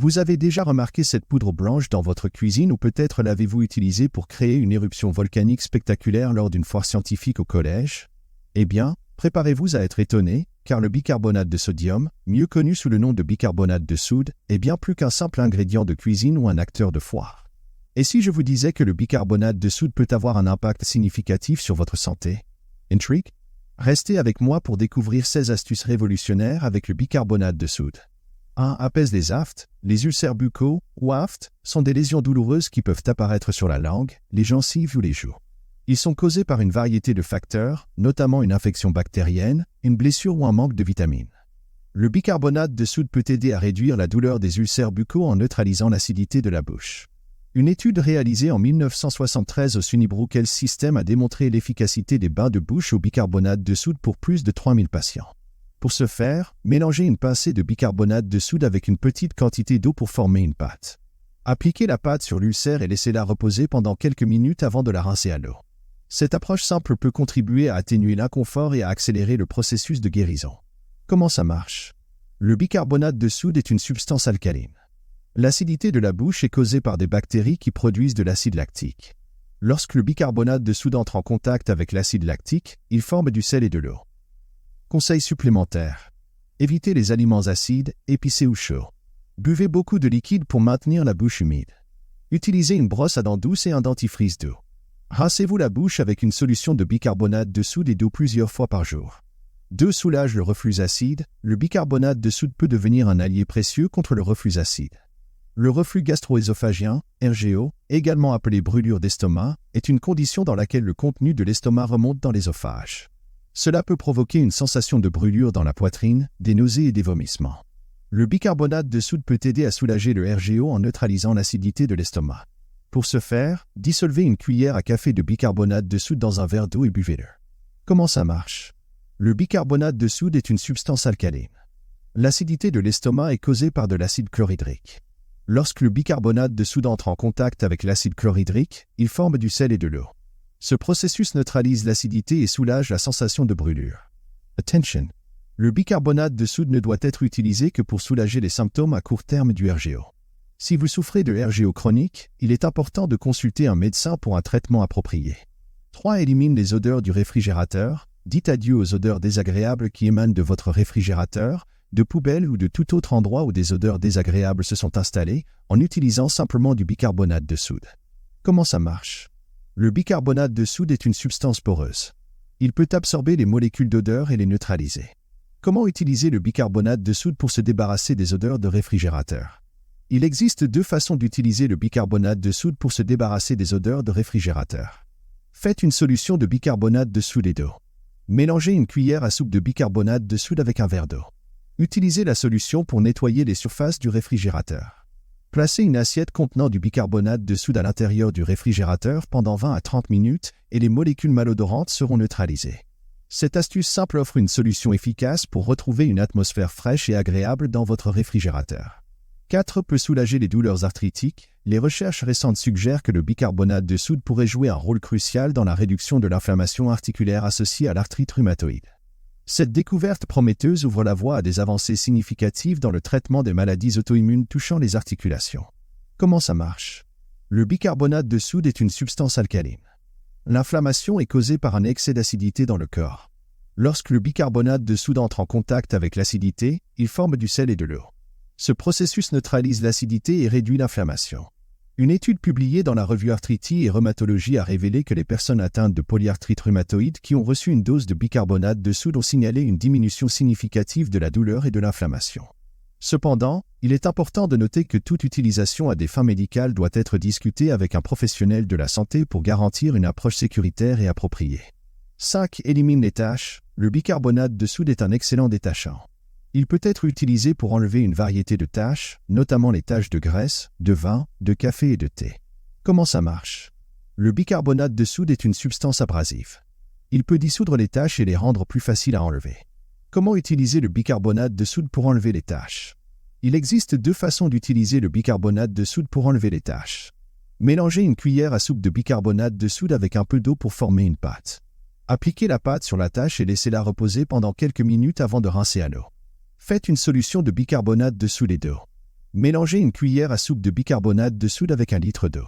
Vous avez déjà remarqué cette poudre blanche dans votre cuisine ou peut-être l'avez-vous utilisée pour créer une éruption volcanique spectaculaire lors d'une foire scientifique au collège? Eh bien, préparez-vous à être étonné, car le bicarbonate de sodium, mieux connu sous le nom de bicarbonate de soude, est bien plus qu'un simple ingrédient de cuisine ou un acteur de foire. Et si je vous disais que le bicarbonate de soude peut avoir un impact significatif sur votre santé? Intrigue? Restez avec moi pour découvrir 16 astuces révolutionnaires avec le bicarbonate de soude. 1. Apaise les aftes. Les ulcères buccaux, ou aftes, sont des lésions douloureuses qui peuvent apparaître sur la langue, les gencives ou les joues. Ils sont causés par une variété de facteurs, notamment une infection bactérienne, une blessure ou un manque de vitamines. Le bicarbonate de soude peut aider à réduire la douleur des ulcères buccaux en neutralisant l'acidité de la bouche. Une étude réalisée en 1973 au Sunnybrook Health System a démontré l'efficacité des bains de bouche au bicarbonate de soude pour plus de 3000 patients. Pour ce faire, mélangez une pincée de bicarbonate de soude avec une petite quantité d'eau pour former une pâte. Appliquez la pâte sur l'ulcère et laissez-la reposer pendant quelques minutes avant de la rincer à l'eau. Cette approche simple peut contribuer à atténuer l'inconfort et à accélérer le processus de guérison. Comment ça marche? Le bicarbonate de soude est une substance alcaline. L'acidité de la bouche est causée par des bactéries qui produisent de l'acide lactique. Lorsque le bicarbonate de soude entre en contact avec l'acide lactique, il forme du sel et de l'eau. Conseils supplémentaires. Évitez les aliments acides, épicés ou chauds. Buvez beaucoup de liquide pour maintenir la bouche humide. Utilisez une brosse à dents douce et un dentifrice d'eau. Rincez-vous la bouche avec une solution de bicarbonate de soude et d'eau plusieurs fois par jour. 2. Soulage le reflux acide. Le bicarbonate de soude peut devenir un allié précieux contre le reflux acide. Le reflux gastro-œsophagien, RGO, également appelé brûlure d'estomac, est une condition dans laquelle le contenu de l'estomac remonte dans l'œsophage. Cela peut provoquer une sensation de brûlure dans la poitrine, des nausées et des vomissements. Le bicarbonate de soude peut aider à soulager le RGO en neutralisant l'acidité de l'estomac. Pour ce faire, dissolvez une cuillère à café de bicarbonate de soude dans un verre d'eau et buvez-le. Comment ça marche? Le bicarbonate de soude est une substance alcaline. L'acidité de l'estomac est causée par de l'acide chlorhydrique. Lorsque le bicarbonate de soude entre en contact avec l'acide chlorhydrique, il forme du sel et de l'eau. Ce processus neutralise l'acidité et soulage la sensation de brûlure. Attention! Le bicarbonate de soude ne doit être utilisé que pour soulager les symptômes à court terme du RGO. Si vous souffrez de RGO chronique, il est important de consulter un médecin pour un traitement approprié. 3. Élimine les odeurs du réfrigérateur. Dites adieu aux odeurs désagréables qui émanent de votre réfrigérateur, de poubelles ou de tout autre endroit où des odeurs désagréables se sont installées, en utilisant simplement du bicarbonate de soude. Comment ça marche? Le bicarbonate de soude est une substance poreuse. Il peut absorber les molécules d'odeur et les neutraliser. Comment utiliser le bicarbonate de soude pour se débarrasser des odeurs de réfrigérateur? Il existe 2 façons d'utiliser le bicarbonate de soude pour se débarrasser des odeurs de réfrigérateur. Faites une solution de bicarbonate de soude et d'eau. Mélangez une cuillère à soupe de bicarbonate de soude avec un verre d'eau. Utilisez la solution pour nettoyer les surfaces du réfrigérateur. Placez une assiette contenant du bicarbonate de soude à l'intérieur du réfrigérateur pendant 20 à 30 minutes et les molécules malodorantes seront neutralisées. Cette astuce simple offre une solution efficace pour retrouver une atmosphère fraîche et agréable dans votre réfrigérateur. 4. Peut soulager les douleurs arthritiques. Les recherches récentes suggèrent que le bicarbonate de soude pourrait jouer un rôle crucial dans la réduction de l'inflammation articulaire associée à l'arthrite rhumatoïde. Cette découverte prometteuse ouvre la voie à des avancées significatives dans le traitement des maladies auto-immunes touchant les articulations. Comment ça marche? Le bicarbonate de soude est une substance alcaline. L'inflammation est causée par un excès d'acidité dans le corps. Lorsque le bicarbonate de soude entre en contact avec l'acidité, il forme du sel et de l'eau. Ce processus neutralise l'acidité et réduit l'inflammation. Une étude publiée dans la revue Arthritis et Rhumatologie a révélé que les personnes atteintes de polyarthrite rhumatoïde qui ont reçu une dose de bicarbonate de soude ont signalé une diminution significative de la douleur et de l'inflammation. Cependant, il est important de noter que toute utilisation à des fins médicales doit être discutée avec un professionnel de la santé pour garantir une approche sécuritaire et appropriée. 5. Élimine les taches. Le bicarbonate de soude est un excellent détachant. Il peut être utilisé pour enlever une variété de taches, notamment les taches de graisse, de vin, de café et de thé. Comment ça marche? Le bicarbonate de soude est une substance abrasive. Il peut dissoudre les taches et les rendre plus faciles à enlever. Comment utiliser le bicarbonate de soude pour enlever les taches? Il existe 2 façons d'utiliser le bicarbonate de soude pour enlever les taches. Mélangez une cuillère à soupe de bicarbonate de soude avec un peu d'eau pour former une pâte. Appliquez la pâte sur la tache et laissez-la reposer pendant quelques minutes avant de rincer à l'eau. Faites une solution de bicarbonate de soude et d'eau. Mélangez une cuillère à soupe de bicarbonate de soude avec 1 litre d'eau.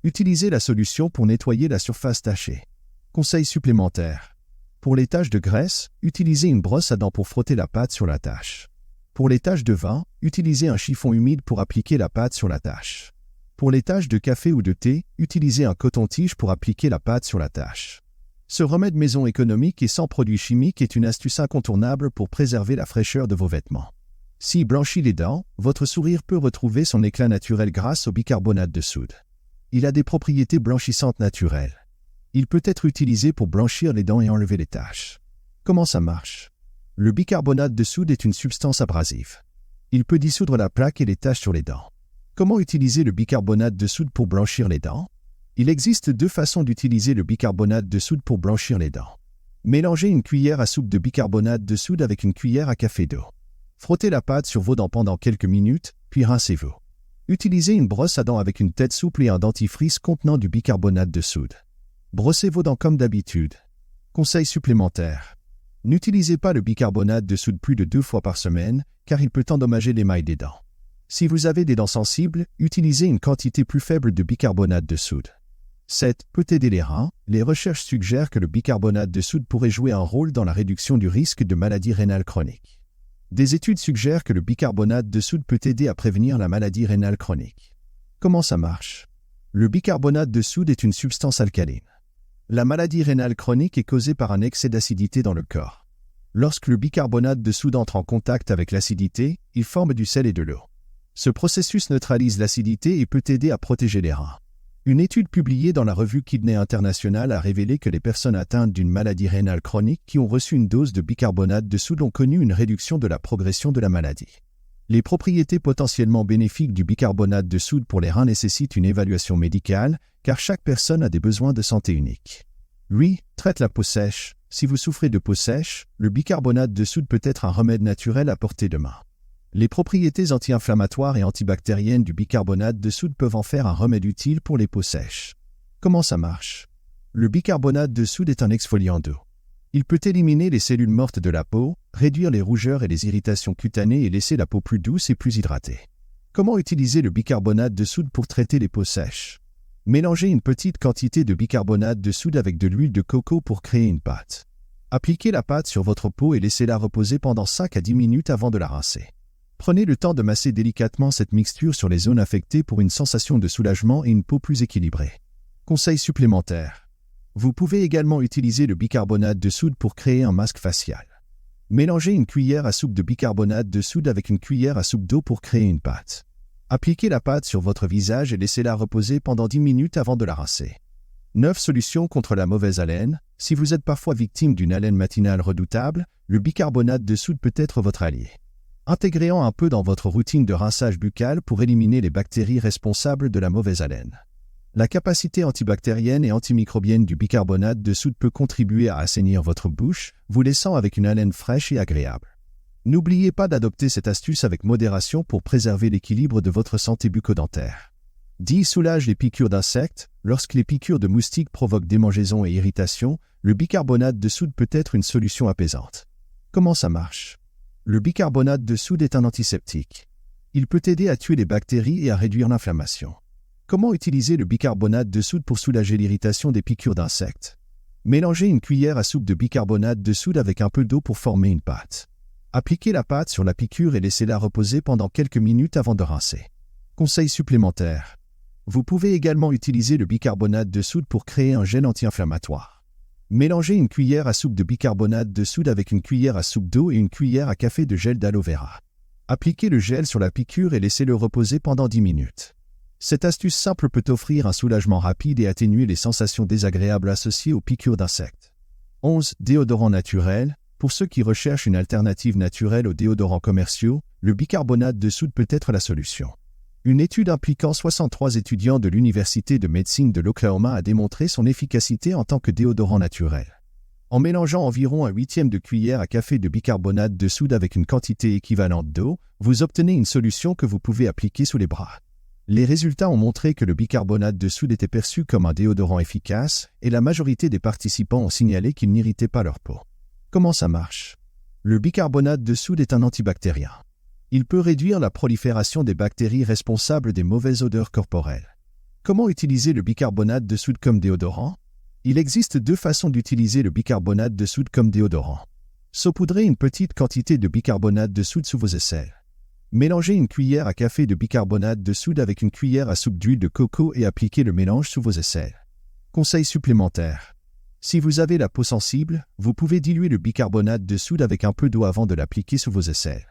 Utilisez la solution pour nettoyer la surface tachée. Conseil supplémentaire. Pour les taches de graisse, utilisez une brosse à dents pour frotter la pâte sur la tache. Pour les taches de vin, utilisez un chiffon humide pour appliquer la pâte sur la tache. Pour les taches de café ou de thé, utilisez un coton-tige pour appliquer la pâte sur la tache. Ce remède maison économique et sans produits chimiques est une astuce incontournable pour préserver la fraîcheur de vos vêtements. S'il blanchit les dents, votre sourire peut retrouver son éclat naturel grâce au bicarbonate de soude. Il a des propriétés blanchissantes naturelles. Il peut être utilisé pour blanchir les dents et enlever les taches. Comment ça marche? Le bicarbonate de soude est une substance abrasive. Il peut dissoudre la plaque et les taches sur les dents. Comment utiliser le bicarbonate de soude pour blanchir les dents? Il existe 2 façons d'utiliser le bicarbonate de soude pour blanchir les dents. Mélangez une cuillère à soupe de bicarbonate de soude avec une cuillère à café d'eau. Frottez la pâte sur vos dents pendant quelques minutes, puis rincez-vous. Utilisez une brosse à dents avec une tête souple et un dentifrice contenant du bicarbonate de soude. Brossez vos dents comme d'habitude. Conseil supplémentaire. N'utilisez pas le bicarbonate de soude plus de 2 fois par semaine, car il peut endommager l'émail des dents. Si vous avez des dents sensibles, utilisez une quantité plus faible de bicarbonate de soude. 7. Peut aider les reins. Les recherches suggèrent que le bicarbonate de soude pourrait jouer un rôle dans la réduction du risque de maladie rénale chronique. Des études suggèrent que le bicarbonate de soude peut aider à prévenir la maladie rénale chronique. Comment ça marche? Le bicarbonate de soude est une substance alcaline. La maladie rénale chronique est causée par un excès d'acidité dans le corps. Lorsque le bicarbonate de soude entre en contact avec l'acidité, il forme du sel et de l'eau. Ce processus neutralise l'acidité et peut aider à protéger les reins. Une étude publiée dans la revue Kidney International a révélé que les personnes atteintes d'une maladie rénale chronique qui ont reçu une dose de bicarbonate de soude ont connu une réduction de la progression de la maladie. Les propriétés potentiellement bénéfiques du bicarbonate de soude pour les reins nécessitent une évaluation médicale, car chaque personne a des besoins de santé uniques. 8. Traite la peau sèche. Si vous souffrez de peau sèche, le bicarbonate de soude peut être un remède naturel à portée de main. Les propriétés anti-inflammatoires et antibactériennes du bicarbonate de soude peuvent en faire un remède utile pour les peaux sèches. Comment ça marche? Le bicarbonate de soude est un exfoliant d'eau. Il peut éliminer les cellules mortes de la peau, réduire les rougeurs et les irritations cutanées et laisser la peau plus douce et plus hydratée. Comment utiliser le bicarbonate de soude pour traiter les peaux sèches? Mélangez une petite quantité de bicarbonate de soude avec de l'huile de coco pour créer une pâte. Appliquez la pâte sur votre peau et laissez-la reposer pendant 5 à 10 minutes avant de la rincer. Prenez le temps de masser délicatement cette mixture sur les zones affectées pour une sensation de soulagement et une peau plus équilibrée. Conseil supplémentaire. Vous pouvez également utiliser le bicarbonate de soude pour créer un masque facial. Mélangez une cuillère à soupe de bicarbonate de soude avec une cuillère à soupe d'eau pour créer une pâte. Appliquez la pâte sur votre visage et laissez-la reposer pendant 10 minutes avant de la rincer. 9 solutions contre la mauvaise haleine. Si vous êtes parfois victime d'une haleine matinale redoutable, le bicarbonate de soude peut être votre allié. Intégrez-en un peu dans votre routine de rinçage buccal pour éliminer les bactéries responsables de la mauvaise haleine. La capacité antibactérienne et antimicrobienne du bicarbonate de soude peut contribuer à assainir votre bouche, vous laissant avec une haleine fraîche et agréable. N'oubliez pas d'adopter cette astuce avec modération pour préserver l'équilibre de votre santé bucco-dentaire. 10. Soulage les piqûres d'insectes. Lorsque les piqûres de moustiques provoquent démangeaisons et irritations, le bicarbonate de soude peut être une solution apaisante. Comment ça marche? Le bicarbonate de soude est un antiseptique. Il peut aider à tuer les bactéries et à réduire l'inflammation. Comment utiliser le bicarbonate de soude pour soulager l'irritation des piqûres d'insectes? Mélangez une cuillère à soupe de bicarbonate de soude avec un peu d'eau pour former une pâte. Appliquez la pâte sur la piqûre et laissez-la reposer pendant quelques minutes avant de rincer. Conseil supplémentaire. Vous pouvez également utiliser le bicarbonate de soude pour créer un gel anti-inflammatoire. Mélangez une cuillère à soupe de bicarbonate de soude avec une cuillère à soupe d'eau et une cuillère à café de gel d'aloe vera. Appliquez le gel sur la piqûre et laissez-le reposer pendant 10 minutes. Cette astuce simple peut offrir un soulagement rapide et atténuer les sensations désagréables associées aux piqûres d'insectes. 11. Déodorant naturel. Pour ceux qui recherchent une alternative naturelle aux déodorants commerciaux, le bicarbonate de soude peut être la solution. Une étude impliquant 63 étudiants de l'Université de médecine de l'Oklahoma a démontré son efficacité en tant que déodorant naturel. En mélangeant environ un huitième de cuillère à café de bicarbonate de soude avec une quantité équivalente d'eau, vous obtenez une solution que vous pouvez appliquer sous les bras. Les résultats ont montré que le bicarbonate de soude était perçu comme un déodorant efficace et la majorité des participants ont signalé qu'il n'irritait pas leur peau. Comment ça marche? Le bicarbonate de soude est un antibactérien. Il peut réduire la prolifération des bactéries responsables des mauvaises odeurs corporelles. Comment utiliser le bicarbonate de soude comme déodorant? Il existe 2 façons d'utiliser le bicarbonate de soude comme déodorant. Saupoudrez une petite quantité de bicarbonate de soude sous vos aisselles. Mélangez une cuillère à café de bicarbonate de soude avec une cuillère à soupe d'huile de coco et appliquez le mélange sous vos aisselles. Conseil supplémentaire. Si vous avez la peau sensible, vous pouvez diluer le bicarbonate de soude avec un peu d'eau avant de l'appliquer sous vos aisselles.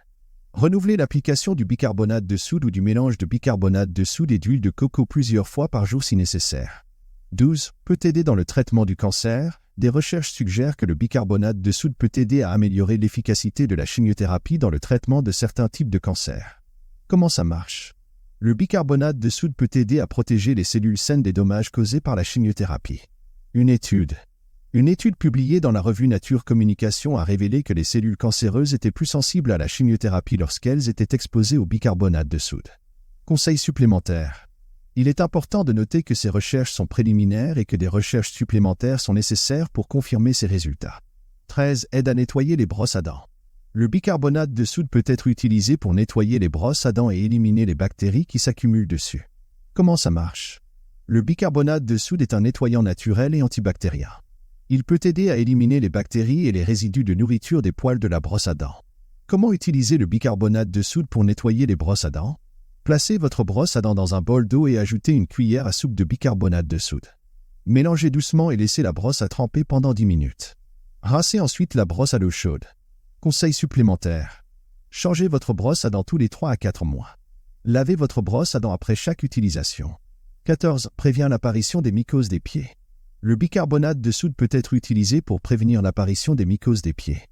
Renouvelez l'application du bicarbonate de soude ou du mélange de bicarbonate de soude et d'huile de coco plusieurs fois par jour si nécessaire. 12. Peut aider dans le traitement du cancer. Des recherches suggèrent que le bicarbonate de soude peut aider à améliorer l'efficacité de la chimiothérapie dans le traitement de certains types de cancers. Comment ça marche? Le bicarbonate de soude peut aider à protéger les cellules saines des dommages causés par la chimiothérapie. Une étude publiée dans la revue Nature Communication a révélé que les cellules cancéreuses étaient plus sensibles à la chimiothérapie lorsqu'elles étaient exposées au bicarbonate de soude. Conseil supplémentaire. Il est important de noter que ces recherches sont préliminaires et que des recherches supplémentaires sont nécessaires pour confirmer ces résultats. 13. Aide à nettoyer les brosses à dents. Le bicarbonate de soude peut être utilisé pour nettoyer les brosses à dents et éliminer les bactéries qui s'accumulent dessus. Comment ça marche? Le bicarbonate de soude est un nettoyant naturel et antibactérien. Il peut aider à éliminer les bactéries et les résidus de nourriture des poils de la brosse à dents. Comment utiliser le bicarbonate de soude pour nettoyer les brosses à dents? Placez votre brosse à dents dans un bol d'eau et ajoutez une cuillère à soupe de bicarbonate de soude. Mélangez doucement et laissez la brosse à tremper pendant 10 minutes. Rincez ensuite la brosse à l'eau chaude. Conseil supplémentaire. Changez votre brosse à dents tous les 3 à 4 mois. Lavez votre brosse à dents après chaque utilisation. 14. Prévient l'apparition des mycoses des pieds. Le bicarbonate de soude peut être utilisé pour prévenir l'apparition des mycoses des pieds.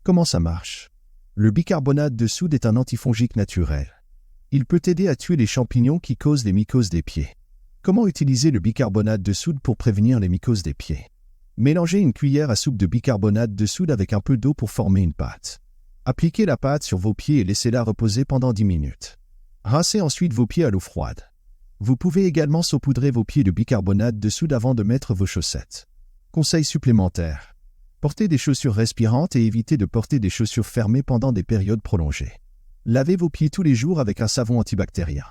Comment ça marche? Le bicarbonate de soude est un antifongique naturel. Il peut aider à tuer les champignons qui causent les mycoses des pieds. Comment utiliser le bicarbonate de soude pour prévenir les mycoses des pieds? Mélangez une cuillère à soupe de bicarbonate de soude avec un peu d'eau pour former une pâte. Appliquez la pâte sur vos pieds et laissez-la reposer pendant 10 minutes. Rincez ensuite vos pieds à l'eau froide. Vous pouvez également saupoudrer vos pieds de bicarbonate de soude avant de mettre vos chaussettes. Conseil supplémentaire. Portez des chaussures respirantes et évitez de porter des chaussures fermées pendant des périodes prolongées. Lavez vos pieds tous les jours avec un savon antibactérien.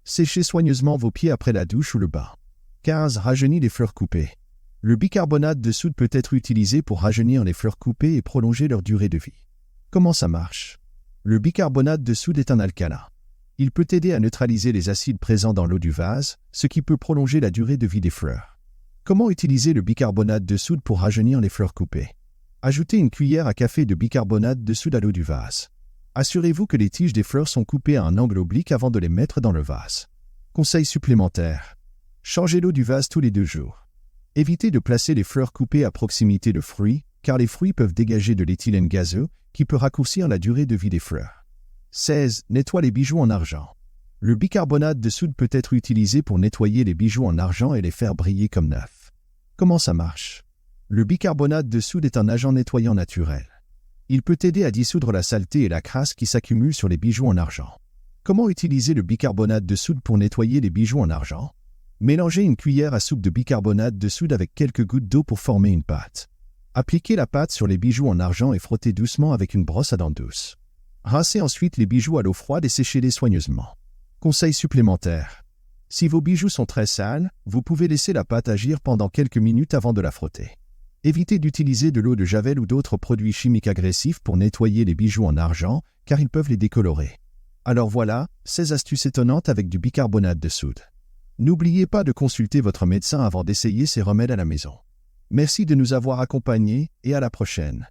Séchez soigneusement vos pieds après la douche ou le bain. 15. Rajeunir les fleurs coupées. Le bicarbonate de soude peut être utilisé pour rajeunir les fleurs coupées et prolonger leur durée de vie. Comment ça marche? Le bicarbonate de soude est un alcalin. Il peut aider à neutraliser les acides présents dans l'eau du vase, ce qui peut prolonger la durée de vie des fleurs. Comment utiliser le bicarbonate de soude pour rajeunir les fleurs coupées? Ajoutez une cuillère à café de bicarbonate de soude à l'eau du vase. Assurez-vous que les tiges des fleurs sont coupées à un angle oblique avant de les mettre dans le vase. Conseil supplémentaire. Changez l'eau du vase tous les 2 jours. Évitez de placer les fleurs coupées à proximité de fruits, car les fruits peuvent dégager de l'éthylène gazeux, qui peut raccourcir la durée de vie des fleurs. 16. Nettoie les bijoux en argent. Le bicarbonate de soude peut être utilisé pour nettoyer les bijoux en argent et les faire briller comme neufs. Comment ça marche? Le bicarbonate de soude est un agent nettoyant naturel. Il peut aider à dissoudre la saleté et la crasse qui s'accumulent sur les bijoux en argent. Comment utiliser le bicarbonate de soude pour nettoyer les bijoux en argent? Mélangez une cuillère à soupe de bicarbonate de soude avec quelques gouttes d'eau pour former une pâte. Appliquez la pâte sur les bijoux en argent et frottez doucement avec une brosse à dents douce. Rincez ensuite les bijoux à l'eau froide et séchez-les soigneusement. Conseil supplémentaire. Si vos bijoux sont très sales, vous pouvez laisser la pâte agir pendant quelques minutes avant de la frotter. Évitez d'utiliser de l'eau de javel ou d'autres produits chimiques agressifs pour nettoyer les bijoux en argent, car ils peuvent les décolorer. Alors voilà, 16 astuces étonnantes avec du bicarbonate de soude. N'oubliez pas de consulter votre médecin avant d'essayer ces remèdes à la maison. Merci de nous avoir accompagnés et à la prochaine.